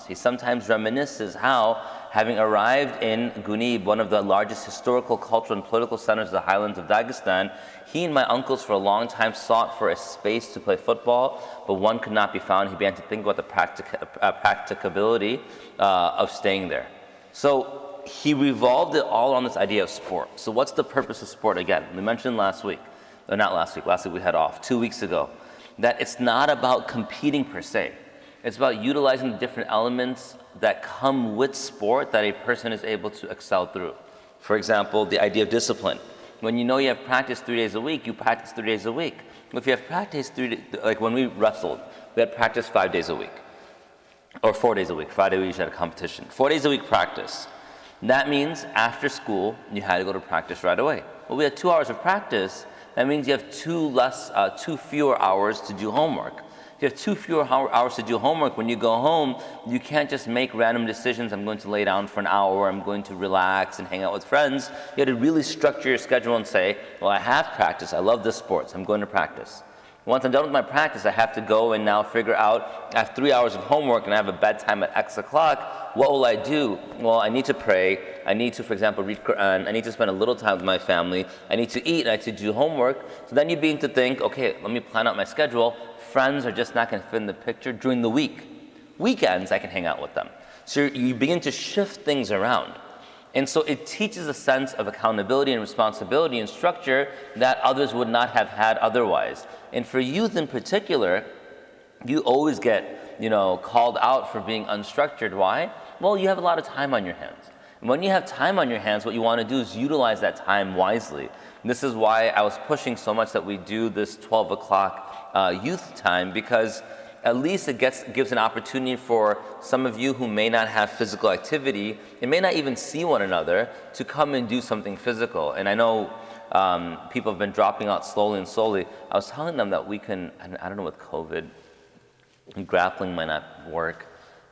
He sometimes reminisces how, having arrived in Gunib, one of the largest historical, cultural, and political centers of the highlands of Dagestan, he and my uncles for a long time sought for a space to play football, but one could not be found. He began to think about the practicability of staying there. So he revolved it all on this idea of sport. So what's the purpose of sport again? We mentioned last week we had off, 2 weeks ago, that it's not about competing per se. It's about utilizing the different elements that come with sport that a person is able to excel through. For example, the idea of discipline. When you know you have practice 3 days a week, you practice 3 days a week. If you have practice like when we wrestled, we had practice 5 days a week, or 4 days a week. Friday we usually had a competition. 4 days a week practice. That means after school, you had to go to practice right away. Well, we had 2 hours of practice. That means you have two fewer hours to do homework. If you have two fewer hours to do homework, when you go home, you can't just make random decisions. I'm going to lay down for an hour, I'm going to relax and hang out with friends. You have to really structure your schedule and say, well, I have practice, I love this sport, so I'm going to practice. Once I'm done with my practice, I have to go and now figure out, I have 3 hours of homework and I have a bedtime at X o'clock. What will I do? Well, I need to pray. I need to, for example, read Quran. I need to spend a little time with my family. I need to eat. I need to do homework. So then you begin to think, okay, let me plan out my schedule. Friends are just not going to fit in the picture during the week. Weekends, I can hang out with them. So you begin to shift things around. And so it teaches a sense of accountability and responsibility and structure that others would not have had otherwise. And for youth in particular, you always get, called out for being unstructured. Why? Well, you have a lot of time on your hands. And when you have time on your hands, what you want to do is utilize that time wisely. And this is why I was pushing so much that we do this 12 o'clock youth time, because at least it gives an opportunity for some of you who may not have physical activity and may not even see one another to come and do something physical. And I know people have been dropping out slowly and slowly. I was telling them that we can, I don't know, with COVID, grappling might not work,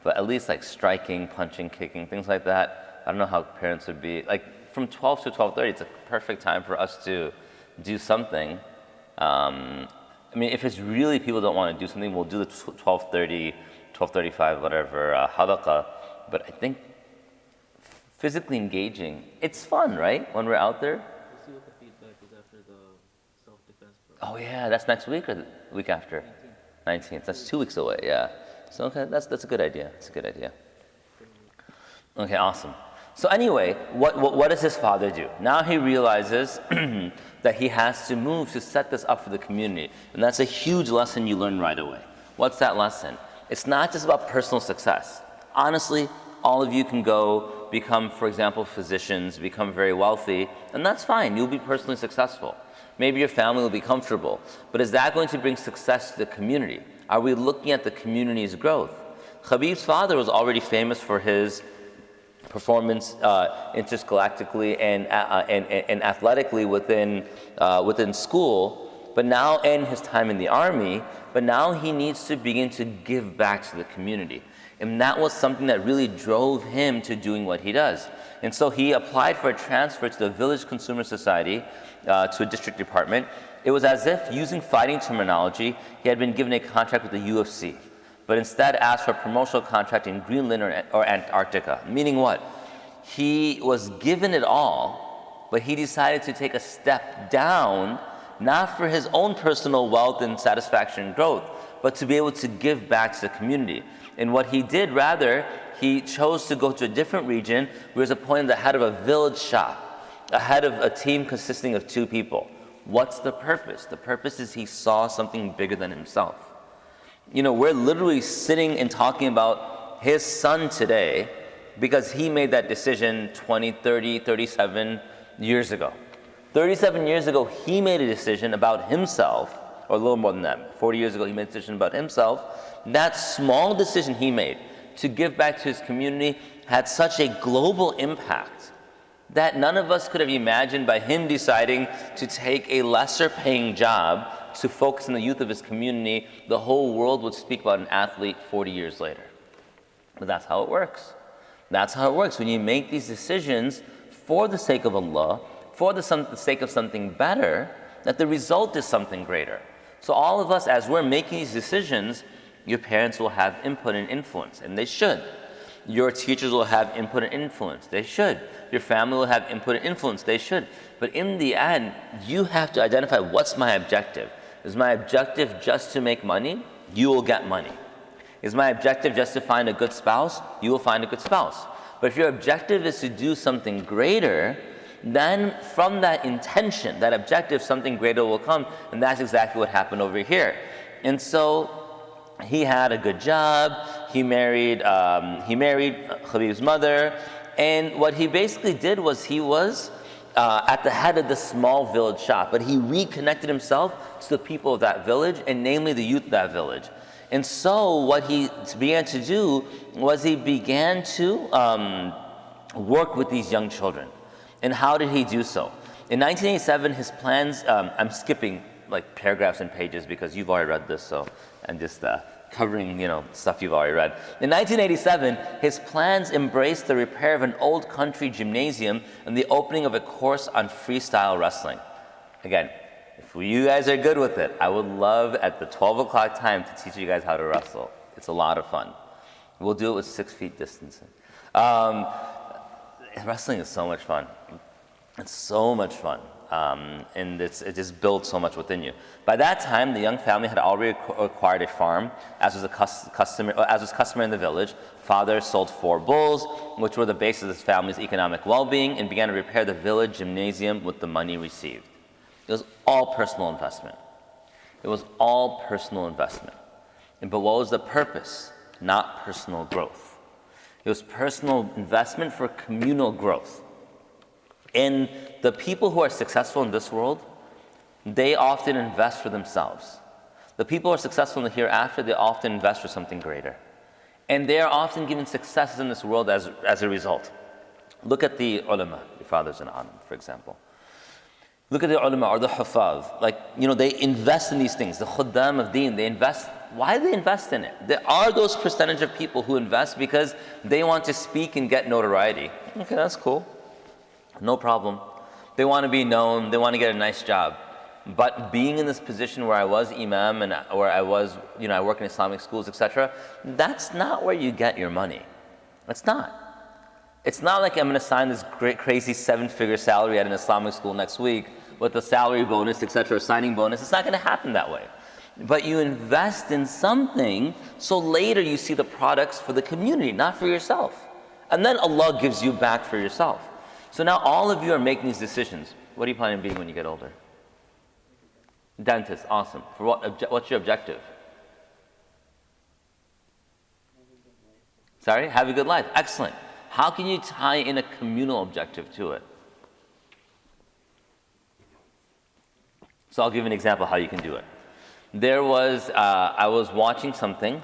but at least like striking, punching, kicking, things like that. I don't know how parents would be. Like from 12 to 12:30, it's a perfect time for us to do something. I mean, if it's really people don't want to do something, we'll do the 12:30, 12:35, whatever, halaqah. But I think physically engaging, it's fun, right? When we're out there. We'll see what the feedback is after the self-defense program. Oh yeah, that's next week or the week after? 19th. That's 2 weeks away, yeah. So okay, that's a good idea. That's a good idea. Okay, awesome. So anyway, what does his father do? Now he realizes that he has to move to set this up for the community. And that's a huge lesson you learn right away. What's that lesson? It's not just about personal success. Honestly, all of you can go become, for example, physicians, become very wealthy, and that's fine. You'll be personally successful. Maybe your family will be comfortable. But is that going to bring success to the community? Are we looking at the community's growth? Khabib's father was already famous for his performance intergalactically and athletically within school, but now, and his time in the army, but now he needs to begin to give back to the community. And that was something that really drove him to doing what he does. And so he applied for a transfer to the Village Consumer Society, to a district department. It was as if, using fighting terminology, he had been given a contract with the UFC, but instead asked for a promotional contract in Greenland or Antarctica. Meaning what? He was given it all, but he decided to take a step down, not for his own personal wealth and satisfaction and growth, but to be able to give back to the community. And what he did, rather, he chose to go to a different region where he was appointed the head of a village shop, a head of a team consisting of 2 people. What's the purpose? The purpose is he saw something bigger than himself. We're literally sitting and talking about his son today because he made that decision 20, 30, 37 years ago. 37 years ago, he made a decision about himself, or a little more than that. 40 years ago, he made a decision about himself. That small decision he made to give back to his community had such a global impact that none of us could have imagined. By him deciding to take a lesser paying job to focus on the youth of his community, the whole world would speak about an athlete 40 years later. But that's how it works. That's how it works. When you make these decisions for the sake of Allah, for the sake of something better, that the result is something greater. So all of us, as we're making these decisions, Your parents will have input and influence, and they should. Your teachers will have input and influence, they should. Your family will have input and influence, they should. But in the end, you have to identify, what's my objective? Is my objective just to make money? You will get money. Is my objective just to find a good spouse? You will find a good spouse. But if your objective is to do something greater, then from that intention, that objective, something greater will come, and that's exactly what happened over here. And so he had a good job. He married Khabib's mother, and what he basically did was he was at the head of the small village shop, but he reconnected himself to the people of that village, and namely the youth of that village. And so what he began to do was he began to work with these young children. And how did he do so? In 1987, his plans, I'm skipping like paragraphs and pages because you've already read this, so I'm just covering, stuff you've already read. In 1987, his plans embraced the repair of an old country gymnasium and the opening of a course on freestyle wrestling. Again, if you guys are good with it, I would love at the 12 o'clock time to teach you guys how to wrestle. It's a lot of fun. We'll do it with 6 feet distancing. Wrestling is so much fun. It's so much fun. And it just builds so much within you. By that time, the young family had already acquired a farm, as was customary in the village. Father sold 4 bulls, which were the basis of his family's economic well-being, and began to repair the village gymnasium with the money received. It was all personal investment. It was all personal investment. But what was the purpose? Not personal growth. It was personal investment for communal growth. And the people who are successful in this world, they often invest for themselves. The people who are successful in the hereafter, they often invest for something greater. And they are often given successes in this world as a result. Look at the ulama, your fathers in Alam, for example. Look at the ulama or the hufaz. They invest in these things. The khuddam of deen, they invest. Why do they invest in it? There are those percentage of people who invest because they want to speak and get notoriety. Okay, that's cool. No problem. They want to be known. They want to get a nice job. But being in this position where I was imam and where I was, I work in Islamic schools, etc., that's not where you get your money. It's not. It's not like I'm going to sign this great, crazy 7-figure salary at an Islamic school next week with a salary bonus, etc., signing bonus. It's not going to happen that way. But you invest in something so later you see the products for the community, not for yourself. And then Allah gives you back for yourself. So now all of you are making these decisions. What are you planning on being when you get older? Dentist, awesome. For what? What's your objective? Sorry? Have a good life. Excellent. How can you tie in a communal objective to it? So I'll give you an example how you can do it. I was watching something.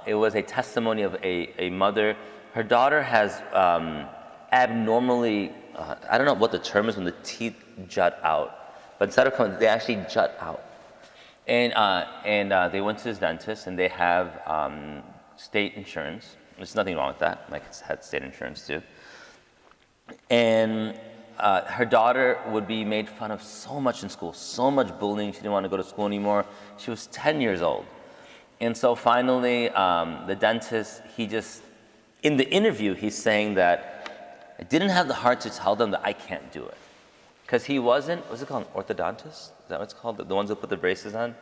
It was a testimony of a mother. Her daughter has abnormally, I don't know what the term is when the teeth jut out, but instead of coming, they actually jut out. And they went to this dentist, and they have state insurance. There's nothing wrong with that. My kids had state insurance too. And her daughter would be made fun of so much in school, so much bullying. She didn't want to go to school anymore. She was 10 years old. And so finally, the dentist, in the interview, he's saying that I didn't have the heart to tell them that I can't do it. Because he wasn't, what's it called, an orthodontist? Is that what it's called? The ones who put the braces on?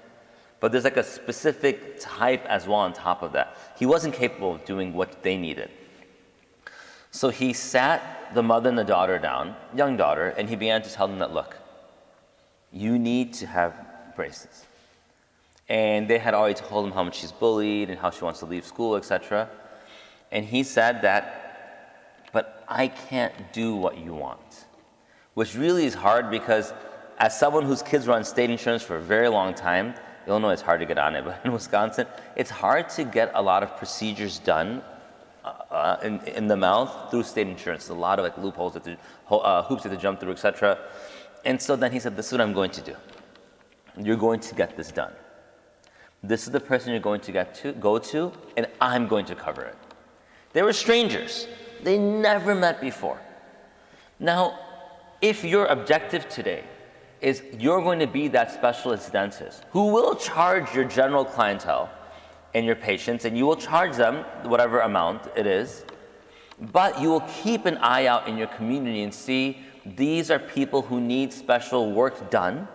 But there's like a specific type as well on top of that. He wasn't capable of doing what they needed. So he sat the mother and the daughter down, young daughter, and he began to tell them that, look, you need to have braces. And they had already told him how much she's bullied and how she wants to leave school, etc. And he said that, but I can't do what you want. Which really is hard because as someone whose kids were on state insurance for a very long time, Illinois it's hard to get on it, but in Wisconsin, it's hard to get a lot of procedures done in the mouth through state insurance. A lot of like loopholes, hoops you have to jump through, etc. And so then he said, this is what I'm going to do. You're going to get this done. This is the person you're going to go to, and I'm going to cover it. They were strangers. They never met before. Now, if your objective today is you're going to be that specialist dentist who will charge your general clientele and your patients, and you will charge them whatever amount it is, but you will keep an eye out in your community and see these are people who need special work done,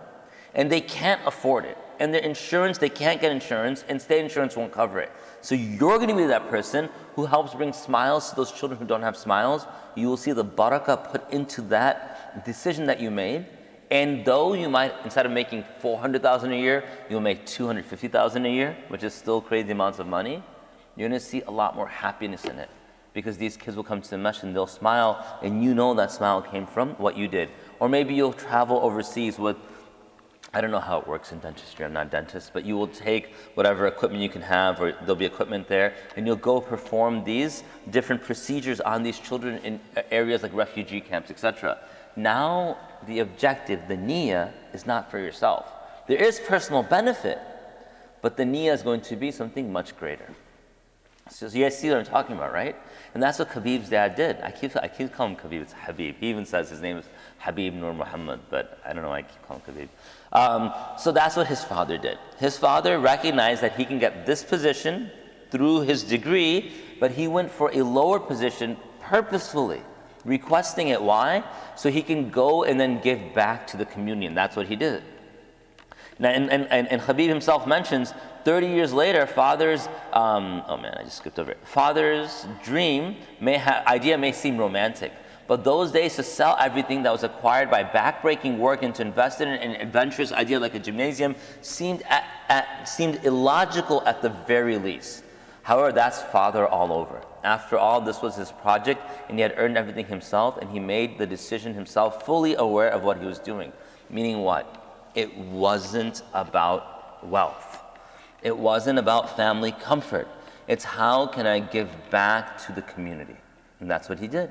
and they can't afford it. And their insurance, they can't get insurance, and state insurance won't cover it. So you're going to be that person who helps bring smiles to those children who don't have smiles. You will see the barakah put into that decision that you made. And though you might, instead of making $400,000 a year, you'll make $250,000 a year, which is still crazy amounts of money, you're going to see a lot more happiness in it. Because these kids will come to the masjid and they'll smile, and you know that smile came from what you did. Or maybe you'll travel overseas with, I don't know how it works in dentistry, I'm not a dentist, but you will take whatever equipment you can have, or there'll be equipment there, and you'll go perform these different procedures on these children in areas like refugee camps, etc. Now, the objective, the niyyah, is not for yourself. There is personal benefit, but the niyyah is going to be something much greater. So you guys see what I'm talking about, right? And that's what Khabib's dad did. I keep calling him Khabib, it's Habib. He even says his name is Habib Nur Muhammad, but I don't know why I keep calling him Khabib. So that's what his father did. His father recognized that he can get this position through his degree, but he went for a lower position purposefully, requesting it. Why? So he can go and then give back to the community, and that's what he did. Now, and Khabib himself mentions 30 years later, father's father's dream idea may seem romantic, but those days to sell everything that was acquired by backbreaking work and to invest in an adventurous idea like a gymnasium seemed illogical at the very least. However, that's father all over. After all, this was his project, and he had earned everything himself, and he made the decision himself, fully aware of what he was doing. Meaning what? It wasn't about wealth. It wasn't about family comfort. It's how can I give back to the community? And that's what he did.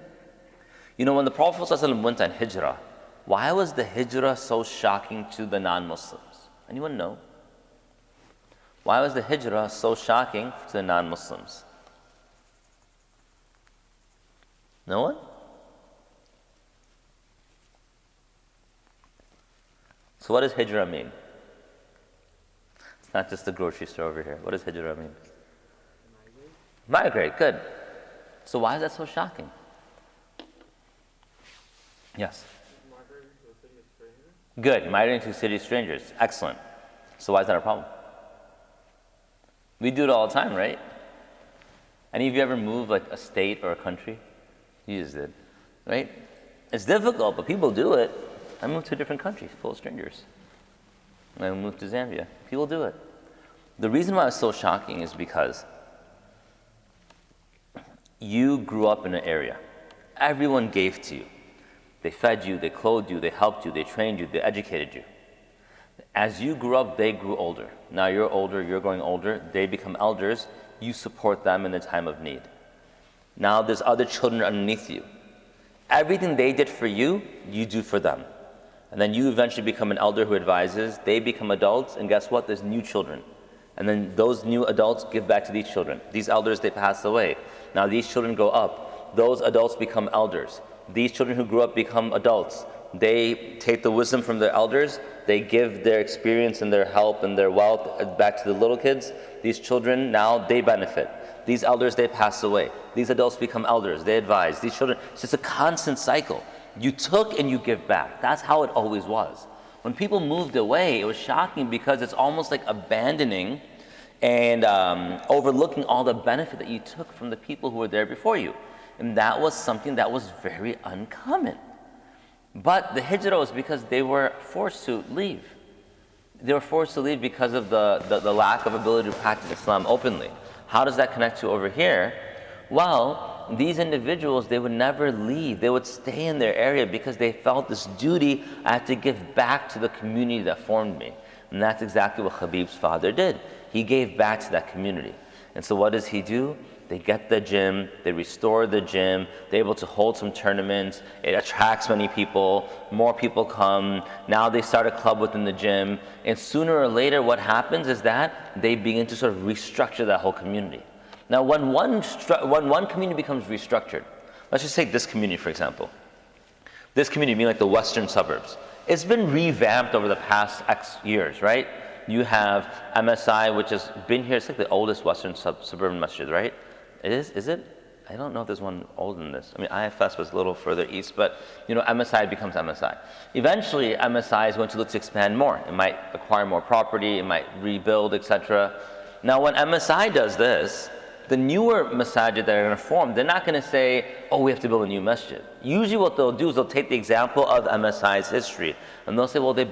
You know, when the Prophet ﷺ went on hijrah, why was the hijrah so shocking to the non-Muslims? Anyone know? Why was the hijrah so shocking to the non-Muslims? No one? So what does hijrah mean? It's not just the grocery store over here. What does hijrah mean? Migrate, good. So why is that so shocking? Yes? Migrating to a city of strangers? Good, migrating to a city of strangers. Excellent. So why is that a problem? We do it all the time, right? Any of you ever moved like a state or a country? You just did, right? It's difficult, but people do it. I moved to a different country full of strangers. I moved to Zambia. People do it. The reason why it's so shocking is because you grew up in an area. Everyone gave to you. They fed you, they clothed you, they helped you, they trained you, they educated you. As you grew up, they grew older. Now you're older, you're growing older, they become elders, you support them in the time of need. Now there's other children underneath you. Everything they did for you, you do for them. And then you eventually become an elder who advises, they become adults, and guess what? There's new children. And then those new adults give back to these children. These elders, they pass away. Now these children grow up. Those adults become elders. These children who grew up become adults. They take the wisdom from their elders, they give their experience and their help and their wealth back to the little kids. These children, now they benefit. These elders, they pass away. These adults become elders, they advise. These children, it's just a constant cycle. You took and you give back. That's how it always was. When people moved away, it was shocking because it's almost like abandoning and overlooking all the benefit that you took from the people who were there before you. And that was something that was very uncommon. But the hijrah was because they were forced to leave. They were forced to leave because of the lack of ability to practice Islam openly. How does that connect to over here? Well, these individuals, they would never leave. They would stay in their area because they felt this duty, I have to give back to the community that formed me. And that's exactly what Khabib's father did. He gave back to that community. And so what does he do? They get the gym, they restore the gym, they're able to hold some tournaments, it attracts many people, more people come, now they start a club within the gym, and sooner or later what happens is that they begin to sort of restructure that whole community. Now when one community becomes restructured, let's just take this community for example. This community being like the western suburbs. It's been revamped over the past X years, right? You have MSI, which has been here. It's like the oldest Western suburban masjid, right? It is? Is it? I don't know if there's one older than this. I mean, IFS was a little further east, but MSI becomes MSI. Eventually, MSI is going to look to expand more. It might acquire more property, it might rebuild, etc. Now, when MSI does this, the newer masajid that are going to form, they're not going to say, oh, we have to build a new masjid. Usually what they'll do is they'll take the example of MSI's history, and they'll say, well, they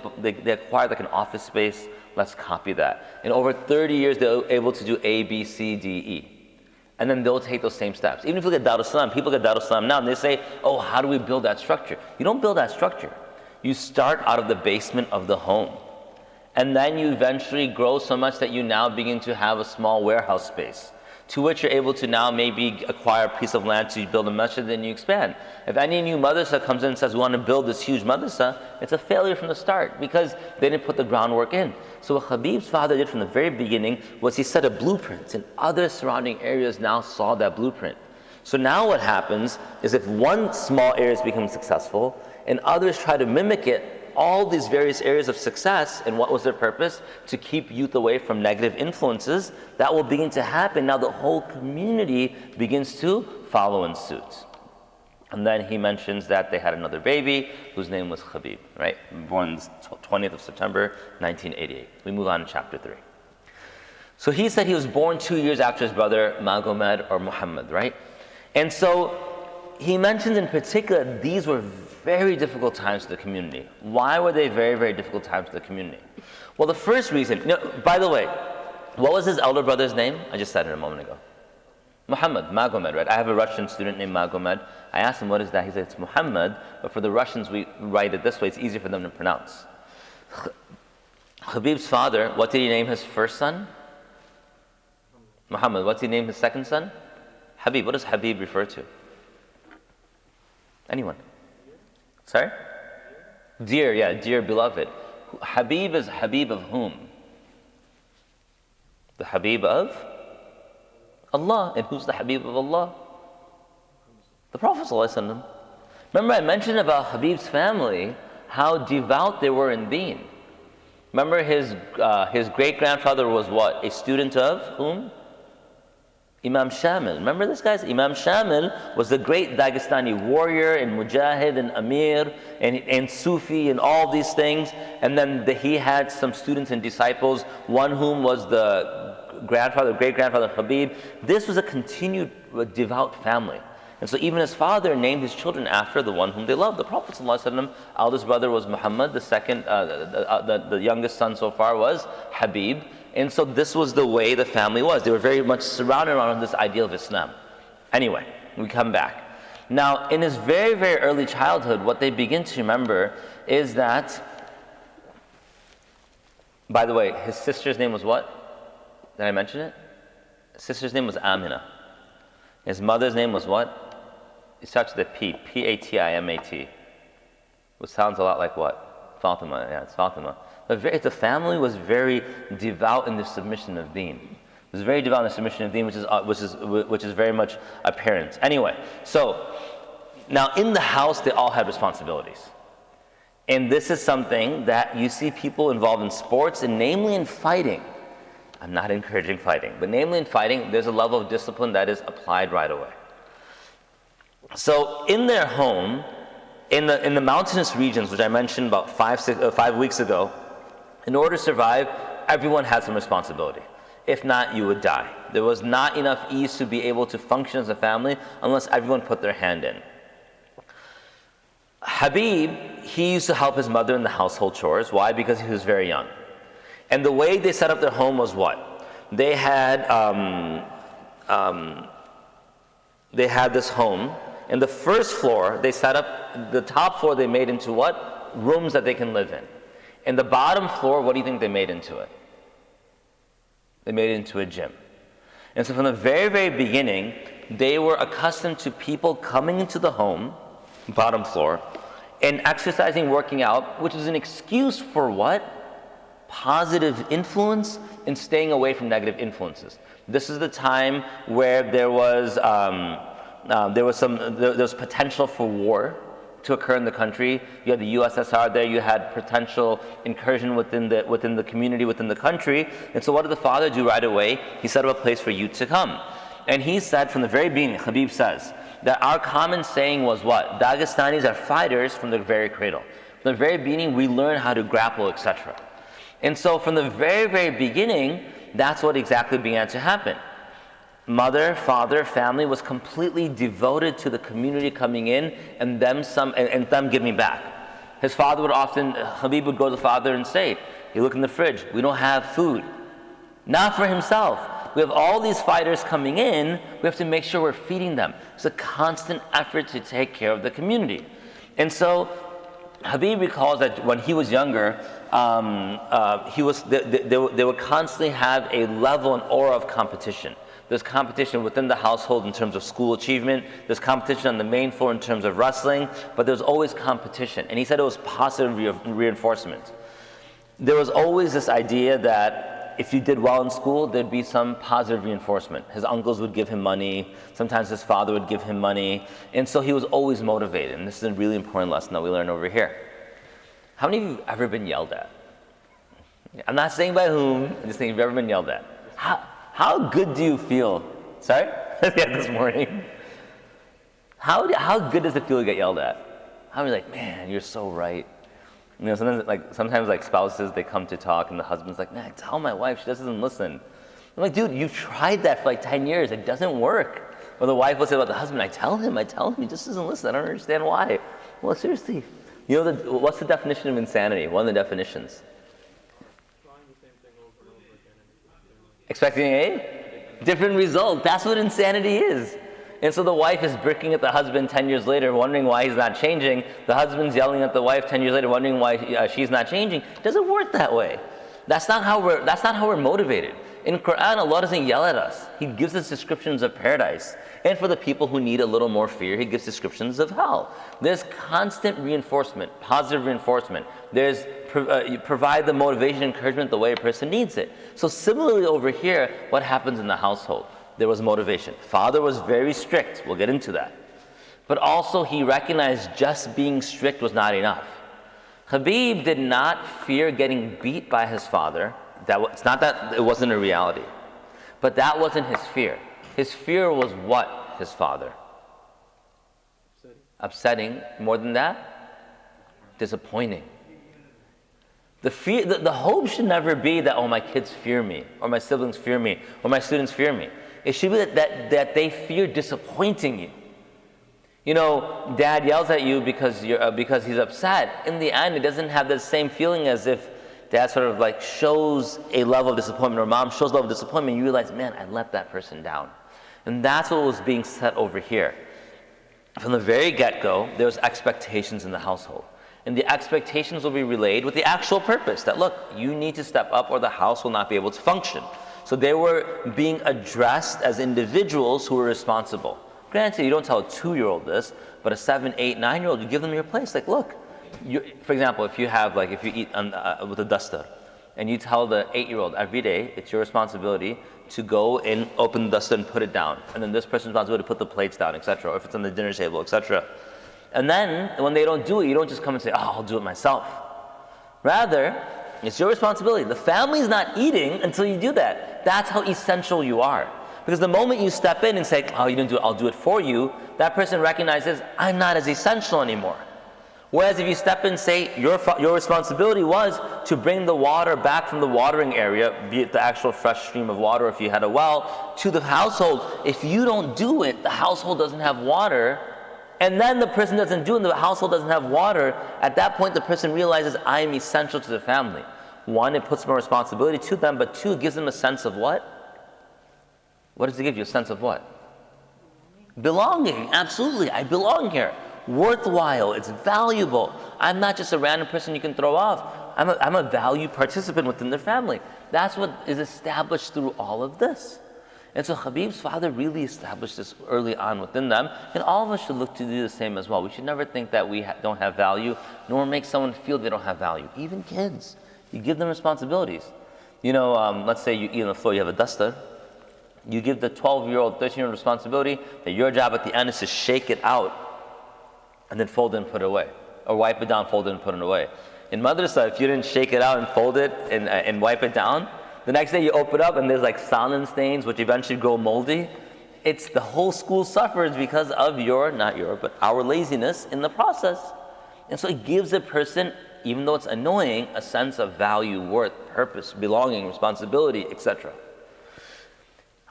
acquired like an office space, let's copy that. In over 30 years, they're able to do A, B, C, D, E. And then they'll take those same steps. Even if you look at Dar es Salaam, people look at Dar es Salaam now and they say, oh, how do we build that structure? You don't build that structure. You start out of the basement of the home. And then you eventually grow so much that you now begin to have a small warehouse space, to which you're able to now maybe acquire a piece of land to build a masjid, then you expand. If any new madrasa comes in and says, we want to build this huge madrasa, it's a failure from the start because they didn't put the groundwork in. So what Khabib's father did from the very beginning was he set a blueprint, and other surrounding areas now saw that blueprint. So now what happens is if one small area has become successful and others try to mimic it, all these various areas of success, and what was their purpose? To keep youth away from negative influences. That will begin to happen. Now the whole community begins to follow in suit. And then he mentions that they had another baby whose name was Khabib, right? Born 20th of September, 1988. We move on to chapter 3. So he said he was born 2 years after his brother Magomed or Muhammad, right? And so he mentions in particular these were very difficult times for the community. Why were they very, very difficult times for the community? Well, the first reason, by the way, what was his elder brother's name? I just said it a moment ago. Muhammad, Magomed, right? I have a Russian student named Magomed. I asked him, what is that? He said, it's Muhammad, but for the Russians, we write it this way. It's easier for them to pronounce. Khabib's father, what did he name his first son? Muhammad. What did he name his second son? Habib. What does Habib refer to? Anyone? Sorry? Dear, yeah, dear beloved. Habib is Habib of whom? The Habib of Allah. And who's the Habib of Allah? The Prophet ﷺ. Remember I mentioned about Habib's family, how devout they were in deen. Remember his great-grandfather was what? A student of whom? Imam Shamil. Remember this, guys? Imam Shamil was the great Dagestani warrior and mujahid and amir and Sufi and all these things. And then he had some students and disciples, one whom was the great-grandfather Khabib. This was a continued devout family. And so even his father named his children after the one whom they loved. The Prophet ﷺ, eldest brother was Muhammad, the second, the youngest son so far was Habib. And so this was the way the family was. They were very much surrounded around this ideal of Islam. Anyway, we come back. Now, in his very, very early childhood, what they begin to remember is that, by the way, his sister's name was what? Did I mention it? His sister's name was Amina. His mother's name was what? It starts with a P, P-A-T-I-M-A-T, which sounds a lot like what? Fatima, yeah, it's Fatima. The family was very devout in the submission of deen. It was very devout in the submission of deen, which is very much apparent. Anyway, so now in the house they all had responsibilities, and this is something that you see people involved in sports, and namely in fighting. I'm not encouraging fighting, but namely in fighting, there's a level of discipline that is applied right away. So in their home, in the mountainous regions, which I mentioned about 5 weeks ago, in order to survive, everyone had some responsibility. If not, you would die. There was not enough ease to be able to function as a family unless everyone put their hand in. Habib, he used to help his mother in the household chores. Why? Because he was very young. And the way they set up their home was what? They had this home. In the first floor, they set up, the top floor they made into what? Rooms that they can live in. In the bottom floor, what do you think they made into it? They made it into a gym. And so from the very, very beginning, they were accustomed to people coming into the home, bottom floor, and exercising, working out, which is an excuse for what? Positive influence and staying away from negative influences. This is the time where there was potential for war, to occur in the country. You had the USSR there, you had potential incursion within the community, within the country. And so what did the father do right away? He set up a place for youth to come. And he said from the very beginning, Khabib says, that our common saying was what? Dagestanis are fighters from the very cradle. From the very beginning, we learn how to grapple, etc. And so from the very, very beginning, that's what exactly began to happen. Mother, father, family was completely devoted to the community coming in and them giving back. His father would often, Khabib would go to the father and say, you look in the fridge, we don't have food. Not for himself. We have all these fighters coming in, we have to make sure we're feeding them. It's a constant effort to take care of the community. And so Khabib recalls that when he was younger, they would constantly have a level and aura of competition. There's competition within the household in terms of school achievement. There's competition on the main floor in terms of wrestling, but there's always competition. And he said it was positive reinforcement. There was always this idea that if you did well in school, there'd be some positive reinforcement. His uncles would give him money. Sometimes his father would give him money. And so he was always motivated. And this is a really important lesson that we learn over here. How many of you have ever been yelled at? I'm not saying by whom, I'm just saying if you've ever been yelled at. How good do you feel? Sorry? Yeah, this morning. How good does it feel to get yelled at? How are you like, man, you're so right. You know, sometimes spouses, they come to talk and the husband's like, man, tell my wife, she doesn't listen. I'm like, dude, you've tried that for like 10 years, it doesn't work. Or the wife will say about the husband, I tell him, he just doesn't listen, I don't understand why. Well, seriously, you know, what's the definition of insanity? One of the definitions. Expecting a different result. That's what insanity is. And so the wife is bricking at the husband 10 years later, wondering why he's not changing. The husband's yelling at the wife 10 years later, wondering why she's not changing. It doesn't work that way. That's not how we're motivated. In Quran, Allah doesn't yell at us. He gives us descriptions of paradise. And for the people who need a little more fear, He gives descriptions of hell. There's constant reinforcement, positive reinforcement. You provide the motivation, encouragement the way a person needs it. So similarly over here, what happens in the household? There was motivation. Father was very strict. We'll get into that. But also he recognized just being strict was not enough. Khabib did not fear getting beat by his father. It's not that it wasn't a reality. But that wasn't his fear. His fear was what? His father. Upsetting. More than that? Disappointing. The hope should never be that, oh, my kids fear me, or my siblings fear me, or my students fear me. It should be that they fear disappointing you. You know, dad yells at you because he's upset. In the end, it doesn't have the same feeling as if dad sort of like shows a level of disappointment, or mom shows a level of disappointment. You realize, man, I let that person down. And that's what was being set over here. From the very get-go, there was expectations in the household. And the expectations will be relayed with the actual purpose that, look, you need to step up or the house will not be able to function. So they were being addressed as individuals who were responsible. Granted, you don't tell a 2-year-old this, but a 7, 8, 9-year-old, you give them your place. Like, look, for example, if you eat with a duster, and you tell the 8-year-old every day, it's your responsibility to go and open the duster and put it down. And then this person's responsibility to put the plates down, etc., or if it's on the dinner table, etc. And then, when they don't do it, you don't just come and say, oh, I'll do it myself. Rather, it's your responsibility. The family's not eating until you do that. That's how essential you are. Because the moment you step in and say, oh, you didn't do it, I'll do it for you, that person recognizes, I'm not as essential anymore. Whereas if you step in and say, your responsibility was to bring the water back from the watering area, be it the actual fresh stream of water if you had a well, to the household. If you don't do it, the household doesn't have water, and then the person doesn't do it and the household doesn't have water, at that point the person realizes, I am essential to the family. One, it puts more responsibility to them, but two, it gives them a sense of what? What does it give you? A sense of what? Belonging. Absolutely. I belong here. Worthwhile. It's valuable. I'm not just a random person you can throw off. I'm a valued participant within their family. That's what is established through all of this. And so Khabib's father really established this early on within them, and all of us should look to do the same as well. We should never think that we don't have value, nor make someone feel they don't have value. Even kids, you give them responsibilities. You know, let's say you eat on the floor, you have a duster. You give the 12-year-old, 13-year-old responsibility that your job at the end is to shake it out. and then fold it and put it away. Or wipe it down, fold it and put it away. In madrasa, if you didn't shake it out and fold it and wipe it down, the next day you open it up and there's like saline stains which eventually grow moldy. It's the whole school suffers because of but our laziness in the process. And so it gives a person, even though it's annoying, a sense of value, worth, purpose, belonging, responsibility, etc.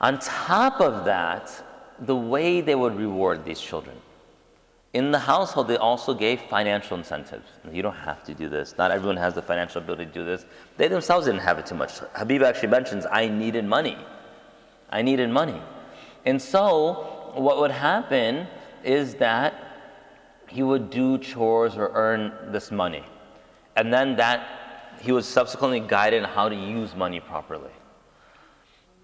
On top of that, the way they would reward these children. In the household, they also gave financial incentives. You don't have to do this. Not everyone has the financial ability to do this. They themselves didn't have it too much. Khabib actually mentions, I needed money. I needed money. And so what would happen is that he would do chores or earn this money. And then that he was subsequently guided on how to use money properly.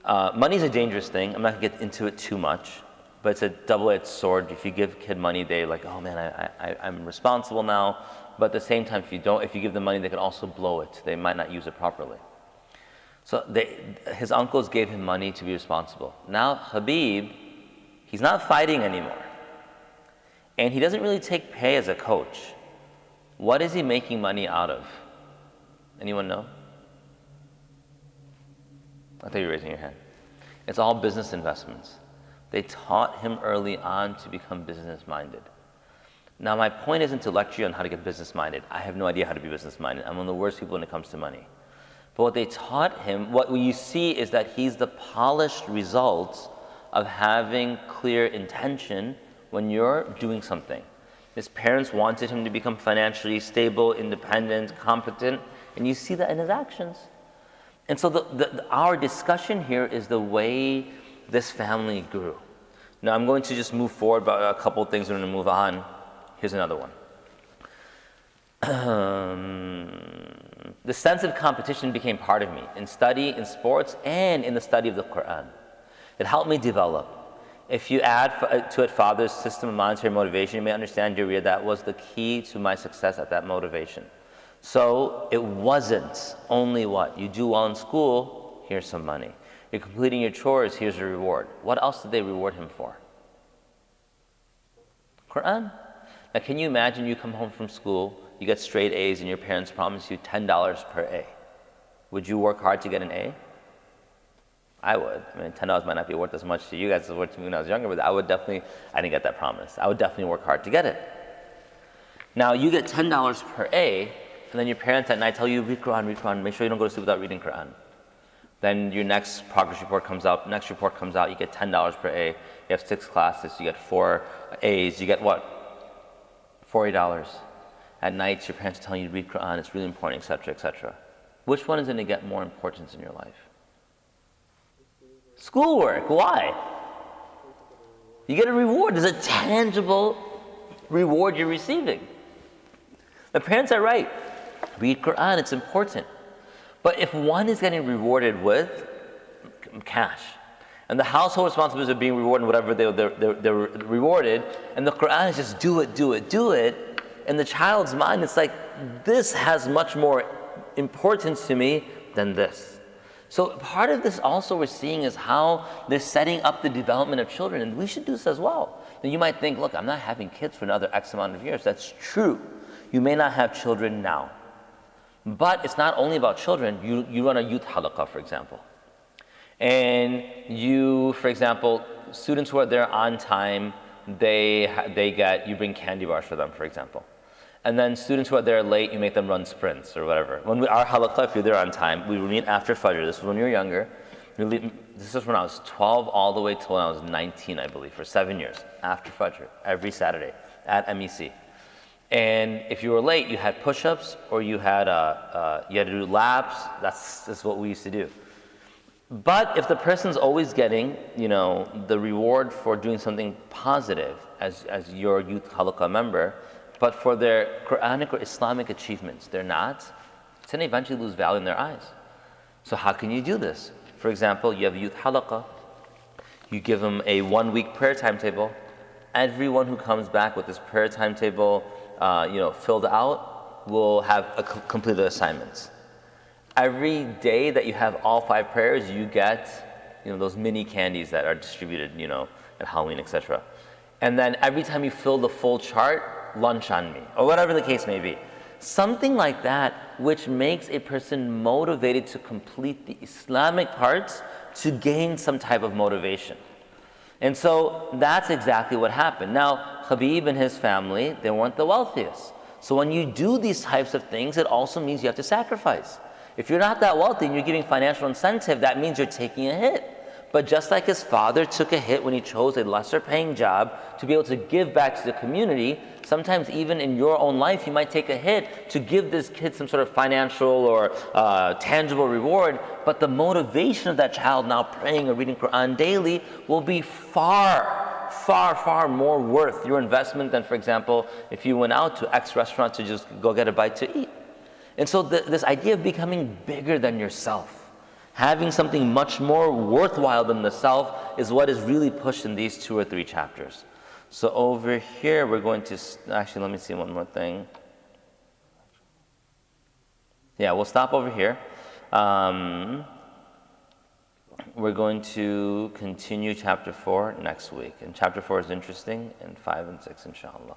Money is a dangerous thing. I'm not going to get into it too much. But it's a double-edged sword. If you give a kid money, they're like, oh man, I'm responsible now. But at the same time, if you give them money, they can also blow it. They might not use it properly. So his uncles gave him money to be responsible. Now Khabib, he's not fighting anymore. And he doesn't really take pay as a coach. What is he making money out of? Anyone know? I thought you were raising your hand. It's all business investments. They taught him early on to become business-minded. Now, my point isn't to lecture you on how to get business-minded. I have no idea how to be business-minded. I'm one of the worst people when it comes to money. But what they taught him, what you see is that he's the polished result of having clear intention when you're doing something. His parents wanted him to become financially stable, independent, competent, and you see that in his actions. And so our discussion here is the way this family grew. Now I'm going to just move forward about a couple of things. We're going to move on. Here's another one. The sense of competition became part of me in study, in sports, and in the study of the Quran. It helped me develop. If you add to it father's system of monetary motivation, you may understand, Jaria, that was the key to my success at that motivation. So it wasn't only what? You do well in school, here's some money. You're completing your chores, here's a reward. What else did they reward him for? Quran. Now can you imagine you come home from school, you get straight A's and your parents promise you $10 per A. Would you work hard to get an A? I would. I mean, $10 might not be worth as much to you guys as it was to me when I was younger, but I didn't get that promise. I would definitely work hard to get it. Now you get $10 per A, and then your parents at night tell you, read Quran, make sure you don't go to sleep without reading Quran. Then your next progress report comes out, next report comes out, you get $10 per A, you have 6 classes, you get 4 A's, you get what? $40. At night, your parents are telling you to read Quran, it's really important, etc., etc. Which one is going to get more importance in your life? Schoolwork. Why? You get a reward. There's a tangible reward you're receiving. The parents are right. Read Quran, it's important. But if one is getting rewarded with cash, and the household responsibilities are being rewarded whatever they're rewarded, and the Quran is just do it, in the child's mind it's like, this has much more importance to me than this. So part of this also we're seeing is how they're setting up the development of children, and we should do this as well. Now you might think, look, I'm not having kids for another X amount of years. That's true. You may not have children now. But it's not only about children. You run a youth halaqah, for example. And for example, students who are there on time, you bring candy bars for them, for example. And then students who are there late, you make them run sprints or whatever. Our halaqah, if you're there on time, we meet after Fajr. This was when you were younger. This was when I was 12 all the way till when I was 19, I believe, for 7 years, after Fajr, every Saturday at MEC. And if you were late, you had push-ups or you had to do laps. That's what we used to do. But if the person's always getting, the reward for doing something positive as your youth halaqah member, but for their Quranic or Islamic achievements, they're not, it's going to eventually lose value in their eyes. So how can you do this? For example, you have youth halaqah. You give them a 1-week prayer timetable. Everyone who comes back with this prayer timetable, filled out, will have completed the assignments. Every day that you have all 5 prayers, you get, those mini candies that are distributed, at Halloween, etc. And then every time you fill the full chart, lunch on me, or whatever the case may be. Something like that which makes a person motivated to complete the Islamic parts to gain some type of motivation. And so that's exactly what happened. Now, Khabib and his family, they weren't the wealthiest. So when you do these types of things, it also means you have to sacrifice. If you're not that wealthy and you're giving financial incentive, that means you're taking a hit. But just like his father took a hit when he chose a lesser paying job to be able to give back to the community, sometimes even in your own life, you might take a hit to give this kid some sort of financial or tangible reward, but the motivation of that child now praying or reading Quran daily will be far, far, far more worth your investment than, for example, if you went out to X restaurant to just go get a bite to eat. And so this idea of becoming bigger than yourself, having something much more worthwhile than the self, is what is really pushed in these 2 or 3 chapters. So over here, we're going to, actually, let me see one more thing. Yeah, we'll stop over here. We're going to continue chapter 4 next week. And chapter 4 is interesting, and 5 and 6, inshallah.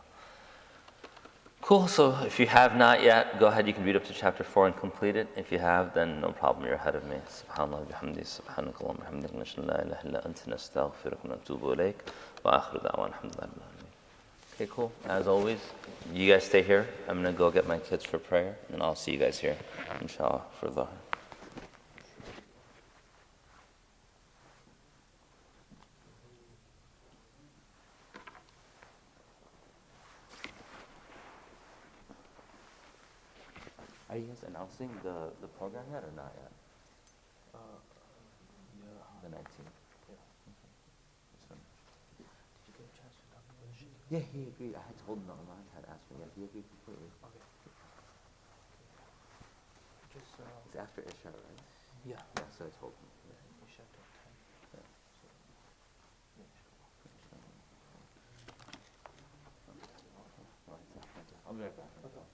Cool, so if you have not yet, go ahead, you can read up to chapter 4 and complete it. If you have, then no problem, you're ahead of me. Subhanallah bihamdi, subhanakallahumma bihamdik, nashhadu an la ilaha illa anta, nastaghfiruka wa natubu ilayk, wa akhiru da'wana alhamdulillah. Okay, cool. As always, you guys stay here. I'm going to go get my kids for prayer, and I'll see you guys here, inshallah, for Dhuhr. Are you guys announcing the program yet or not yet? Yeah. The 19th? Yeah. Okay. Did you get a chance to talk to Sheikh? Yeah, he agreed. I had told him, I had asked him. Yeah, he agreed completely. Okay. Just, It's after Isha, right? yeah. Yeah, so I told him. Yeah. You shut down time. Yeah. So, yeah, I'll be right back. okay.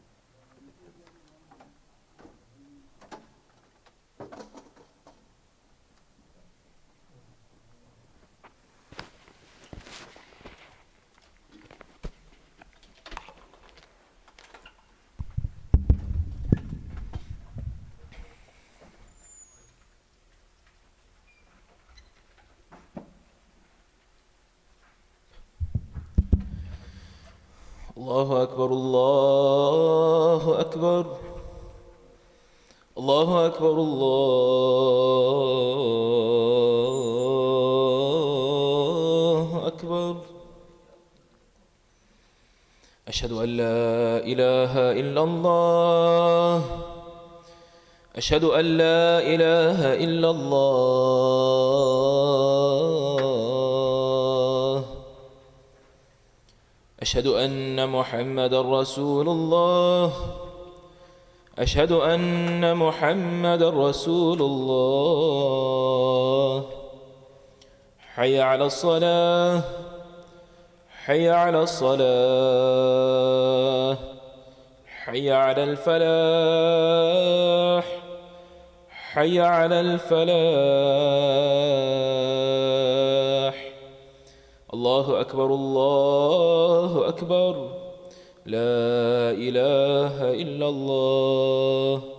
الله أكبر الله أكبر الله أكبر الله أكبر أشهد أن لا إله إلا الله أشهد أن لا إله إلا الله أشهد أن محمدا رسول الله أشهد أن محمدا رسول الله حي على الصلاة حي على الصلاة حي على الفلاح حي على الفلاح الله أكبر الله أكبر لا إله إلا الله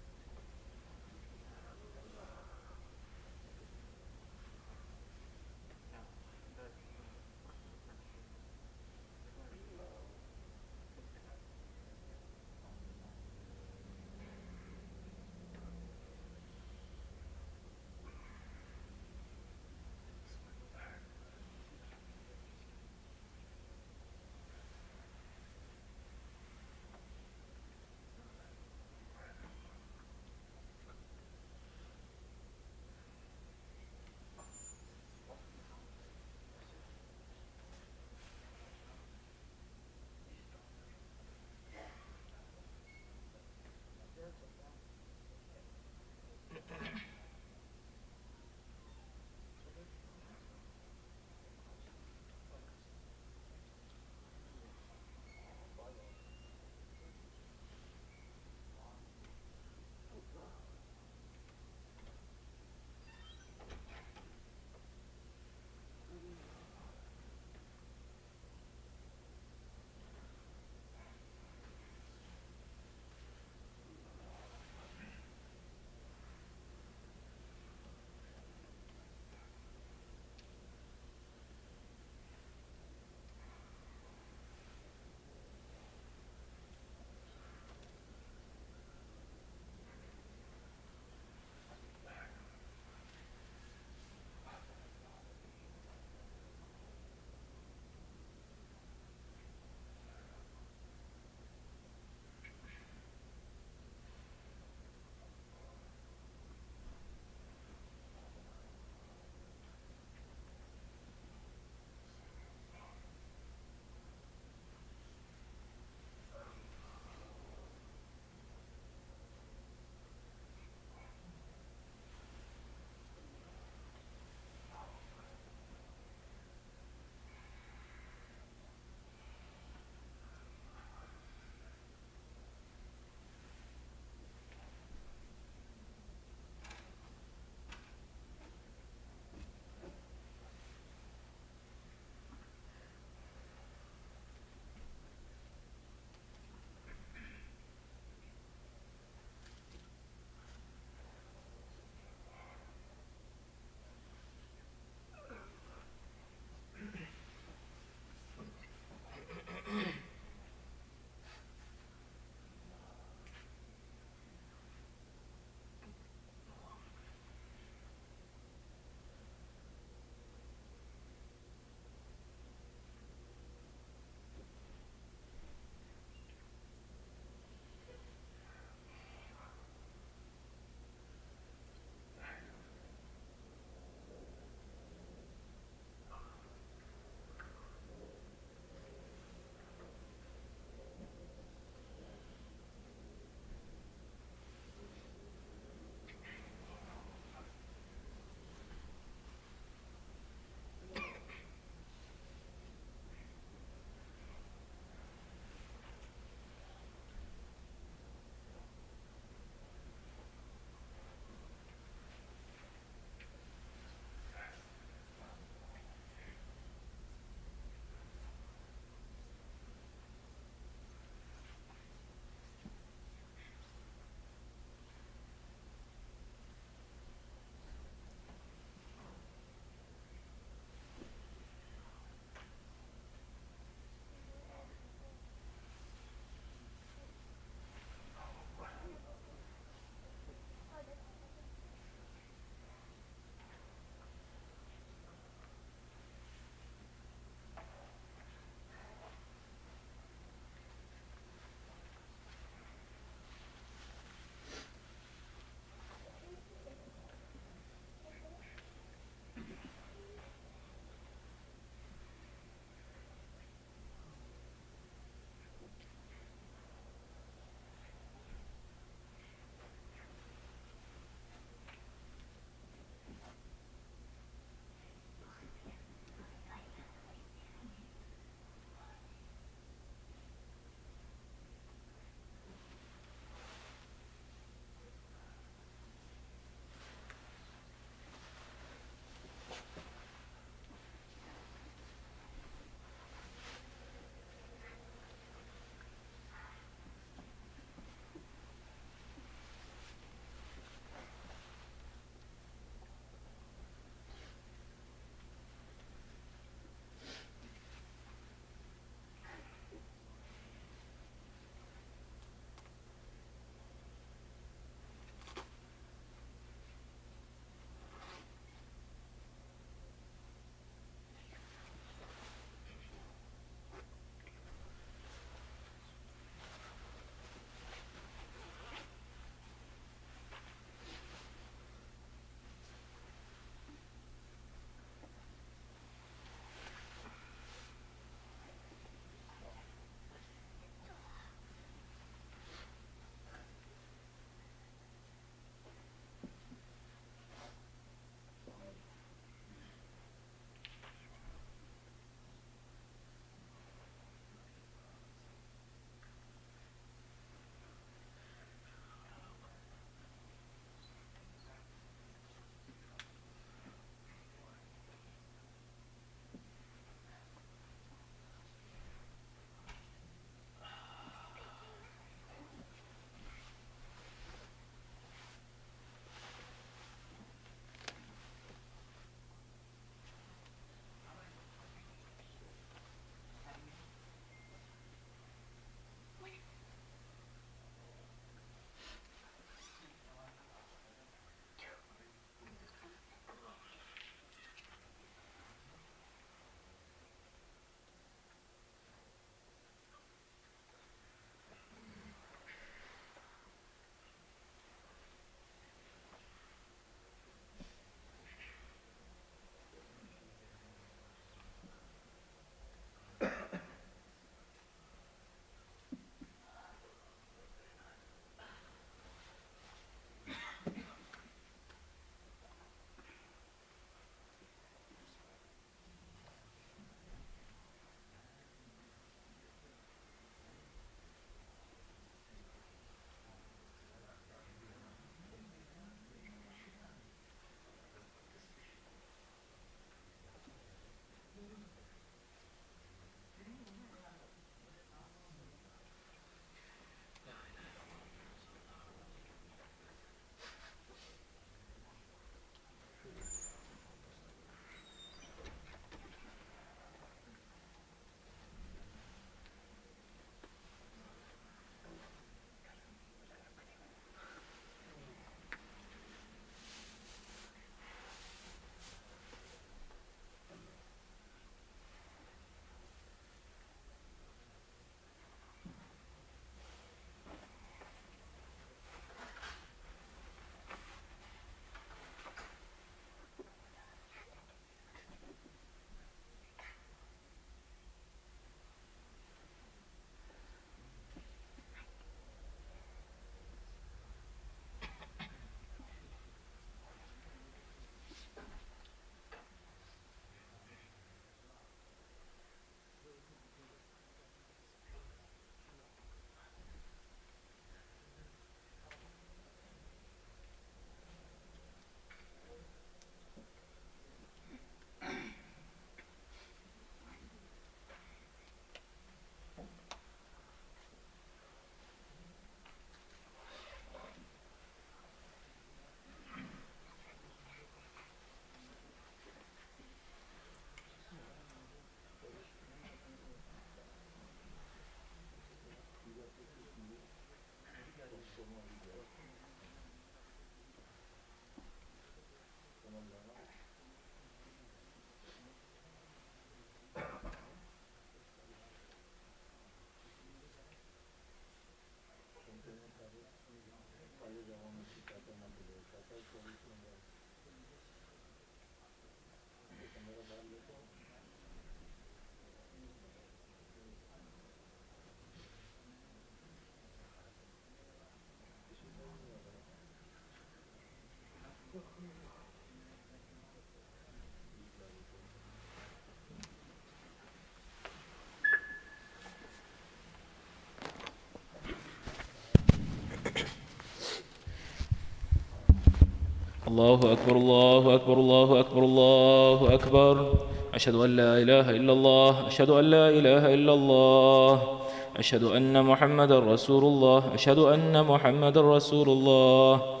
الله أكبر الله أكبر الله أكبر الله أكبر. أشهد أن لا إله إلا الله، أشهد أن لا إله إلا الله، أشهد أن محمد رسول الله، أشهد أن محمد رسول الله.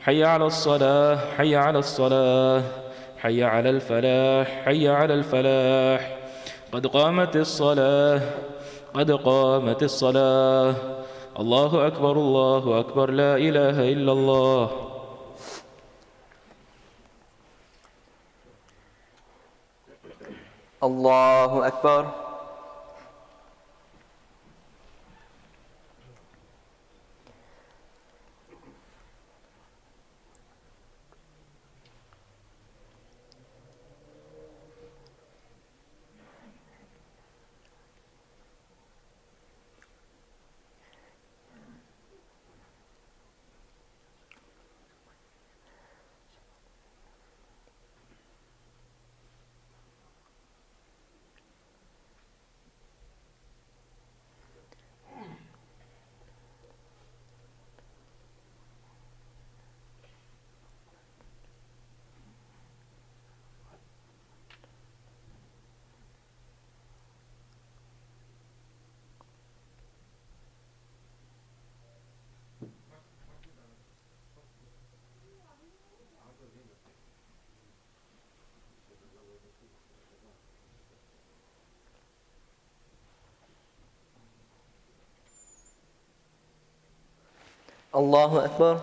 حي على الصلاة، حي على الصلاة، حي على الفلاح، حي على الفلاح. قد قامت الصلاة، قد قامت الصلاة. الله أكبر الله أكبر، لا إله إلا الله. الله أكبر. الله أكبر.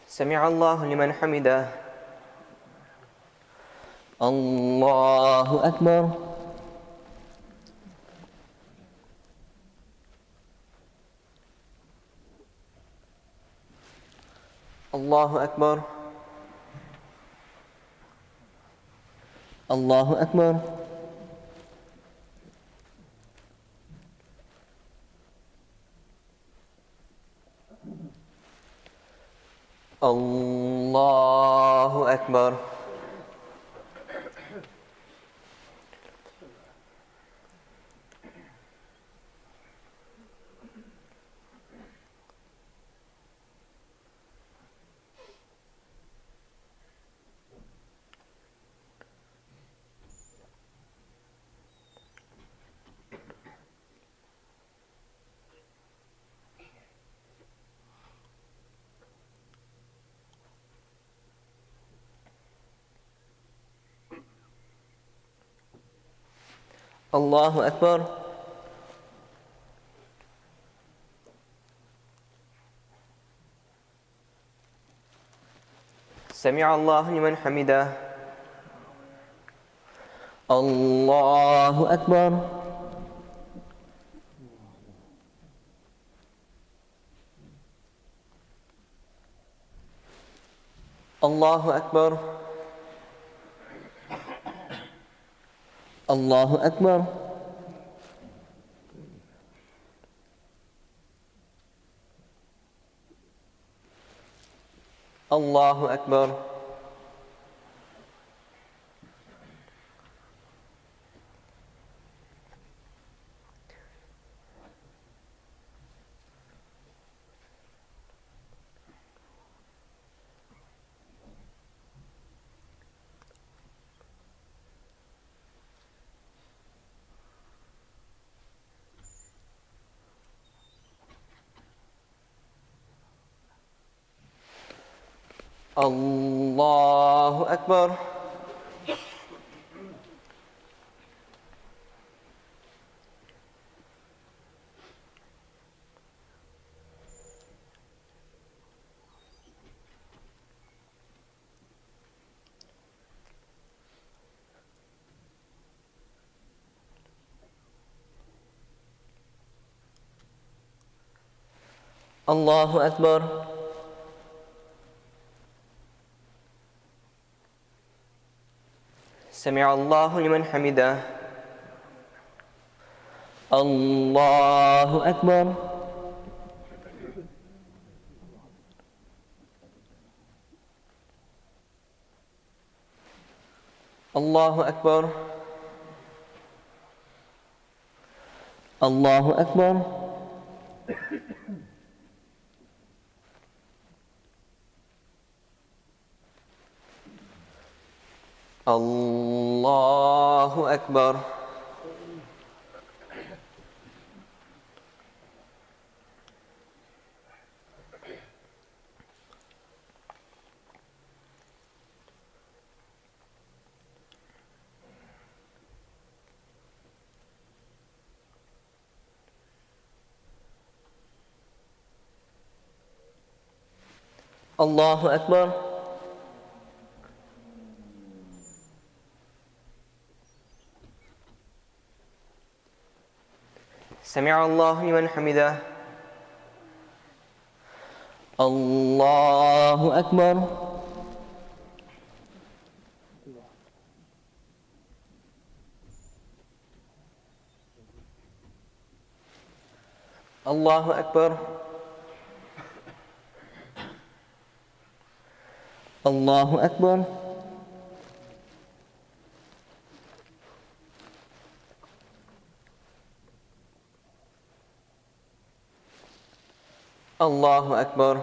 سمع الله لمن حمده. الله أكبر. الله أكبر. الله أكبر. الله أكبر. الله أكبر. سمع الله لمن حمده. الله أكبر. الله أكبر. الله أكبر. الله أكبر. الله أكبر. الله أكبر. سمع الله لمن حمده. الله أكبر. الله أكبر. Allahu Akbar. Allahu Akbar. Allahu Akbar. سمع الله لمن حمده. الله أكبر. الله أكبر. الله أكبر. الله أكبر.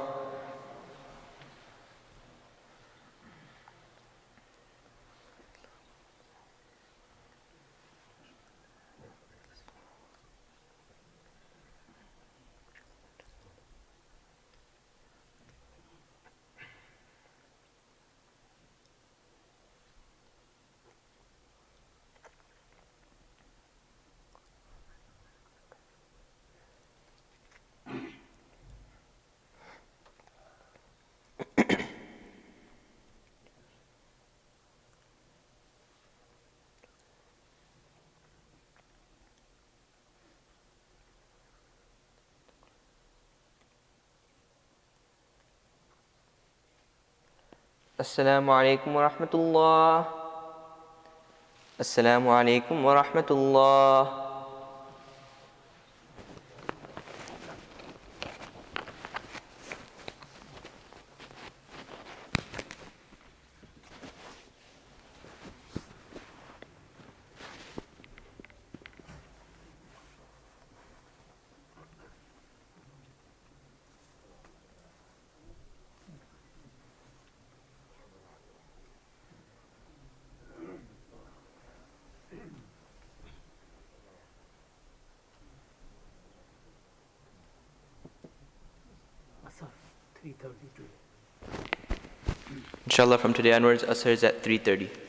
السلام عليكم ورحمة الله. السلام عليكم ورحمة الله. Inshallah, from today onwards, Asr is at 3:30.